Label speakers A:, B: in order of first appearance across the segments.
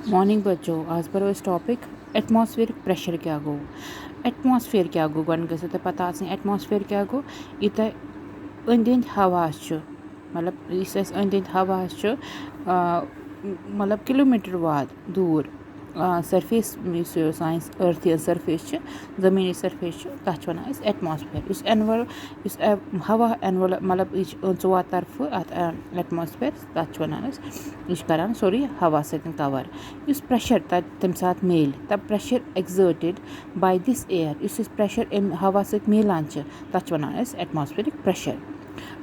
A: Morning बच्चों आज पर इस टॉपिक एटमॉस्फेरिक प्रेशर क्या गो। एटमॉस्फेयर क्या गो गन गो तो पता एटमॉस्फेयर क्या गो यूत अंद अंद हवा मतलब इस अंद अंद हवा मतलब किलोमीटर वाद दूर सरफेस साइन अर्थ सरफेस ज़मीनी सरफेस तथ वन एटमॉस्फेयर इस एनवल इस हवा एनवल मतलब यह चोर तरफ अत एटमॉस्फेयर तथ वन यह करान सोरी हवा सत कवर इस प्रेशर तम सात मेल तब pressure exerted by this air इस प्रेशर हवा सत मिलान तथ वन एटमॉस्फेरिक प्रेशर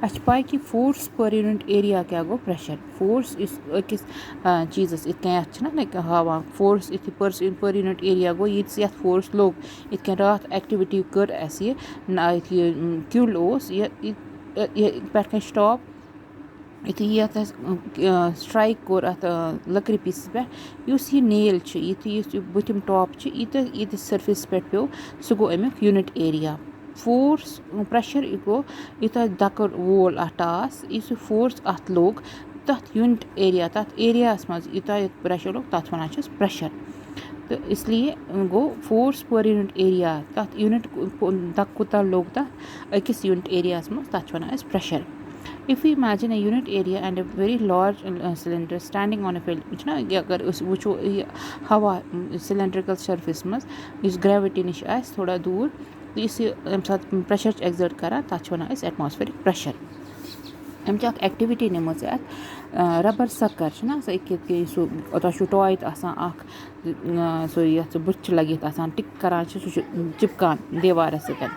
A: अच्छ पाई कि फोर्स पर यूनिट एरिया क्या गो प्रेशर फोर्स इस अकिस चीज़ इतना हावा फोर्स इत पर यूनिट एरिया गो ये फोर्स लोग इत रात एक्टिविटी कर क्यूल पे स्टॉप ये स्ट्राइक कोर अत लकड़ी पीस पे नेल ये बुथिम टॉप ये सरफेस पे पे सह गो अमुक यूनिट एरिया फोर्स प्रेशर गो यूत दकर वोल टास इस फोर्स अत लोग तथ यूनिट एरिया तथ एरियास मज यूत प्रेशर लोग तथ वन प्रेशर तो इसलिए गो फोर्स पर यूनिट एरिया तथ यूनिट तक कुता लोग तथ अकिस यूनिट एरियास मज तथ one pressure. If we imagine a unit area and a very large cylinder standing on a field अगर वो हवा cylindrical surface मज इस gravity नश थोड़ा दूर तो इस प्रेशर एक्सर्ट कर तथ वन एटमॉस्फेरिक प्रेशर अम एक्टिविटी नम रबर सकर सह टॉय सो बुथ लगित टिक करान सह चिपकान दीवार सत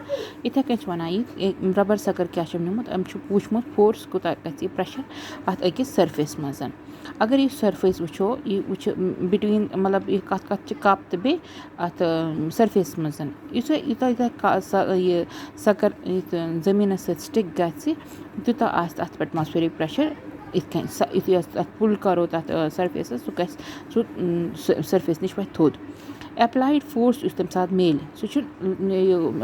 A: इथे कन वन यह रबर सकर क्या निमुत अम वुचमुत फोर्स कोता गि प्रेशर अत अकिस सरफेस मज अगर यह सरफेस वो यह बिटवीन मतलब यह कत कप तो बे अत सरफेस मज यूत यह सकर जमीन स्टिक गूता अत एटमॉस्फेरिक प्रेशर इथ पुल करो तथ सरफेस सह सरफेस नश वह थोद एप्लाइड फोर्स तम सात मेल सह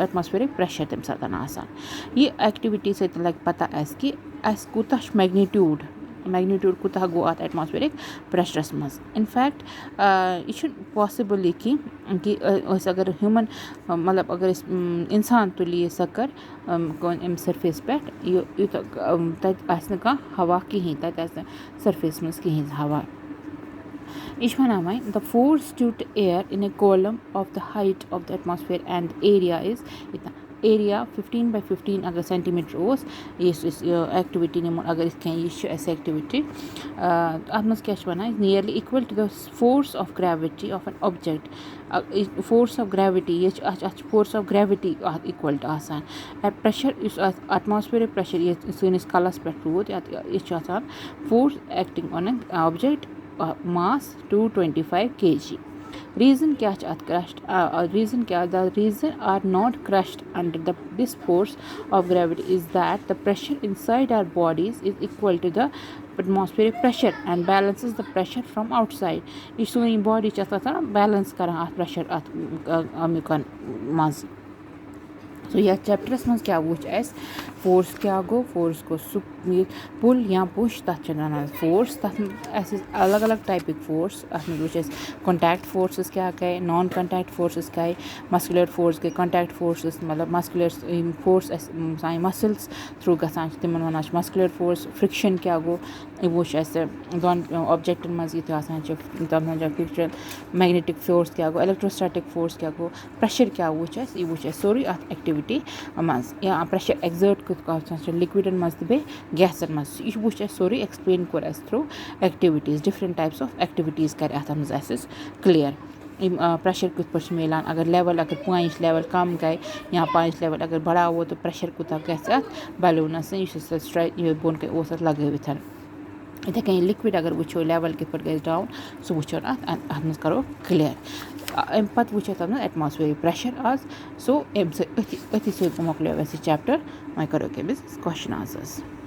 A: एटमॉस्फेरिक प्रेशर तम सात यह एक्टिविटी सत लग पता कि कूता मैग्नीट्यूड कूता गो अत एटमॉस्फेरिक प्रेशरस मज इनफैक्ट यह पॉसिबल कि अगर ह्यूमन मतलब अगर इंसान तुल यह सकर अम सरफेस पे यूत तक हवा कहीं तक सरफेस मज कहीं हवा यह वन वह the force due to air in a column of the height of the atmosphere and area is इतना एरिया 15 by 15 अगर सेंटीमीटर इस एक्टिविटी नमो अगर यह एक्टिविटी अत मज क्या वन nearly equal to the force of gravity of an object force of gravity ये force of gravity equal to आसान प्रेशर इस एटमॉस्फेरिक प्रेशर ये सैनिस कलस पे रूद यह force acting on an object mass 225 kg reason क्या crushed reason क्या the reason are not crushed under this force of gravity is that the pressure inside our bodies is equal to the atmospheric pressure and balances the pressure from outside ये Soni body balance करा pressure अमुकन मज तो यह चैप्टरस मज क्या वो force क्या गो force को पुल या पुश तथ वन फोर्स तथ अलग अलग टाइपिक फोर्स अत वो कॉन्टैक्ट फोर्सेस क्या गए नॉन कॉन्टैक्ट फोर्सेस क्या मस्कुलर फोर्स गए कॉन्टैक्ट फोर्सेस मतलब मस्कुलर फोर्स साइन मसल्स थ्रू गसान तिमन वन मस्कुलर फोर्स फ्रिक्शन क्या गो वो दोन ऑब्जेक्टन मज ये फ्रिक्शन मैग्नेटिक फोर्स क्या गो इलेक्ट्रोस्टैटिक फोर्स क्या गो प्रेशर क्या वो सोरी अत एक्टिविटी मज या प्रेशर एक्सर्ट कुछ लिक्विडन मज तो बे गैसन मज यह वो सोरी एक्सप्लेन कोर through activities different types of activities कर अत मज क्लियर प्रेशर कुछ पर मिलान अगर लेवल अगर 5 लेवल कम गए या 5 लेवल अगर बढ़ावो तो प्रेशर कूत गि बैलूनस यह बोन लगवित इथे कहीं लिक्विड अगर वो लेवल कित पे डाउन सह वो अत मज करो क्लियर अम पे वो तथ एटमॉस्फेरिक प्रेशर आज सो अथि सत मोक्लो चैप्टर वह करो क्वेश्चन आंसर्स.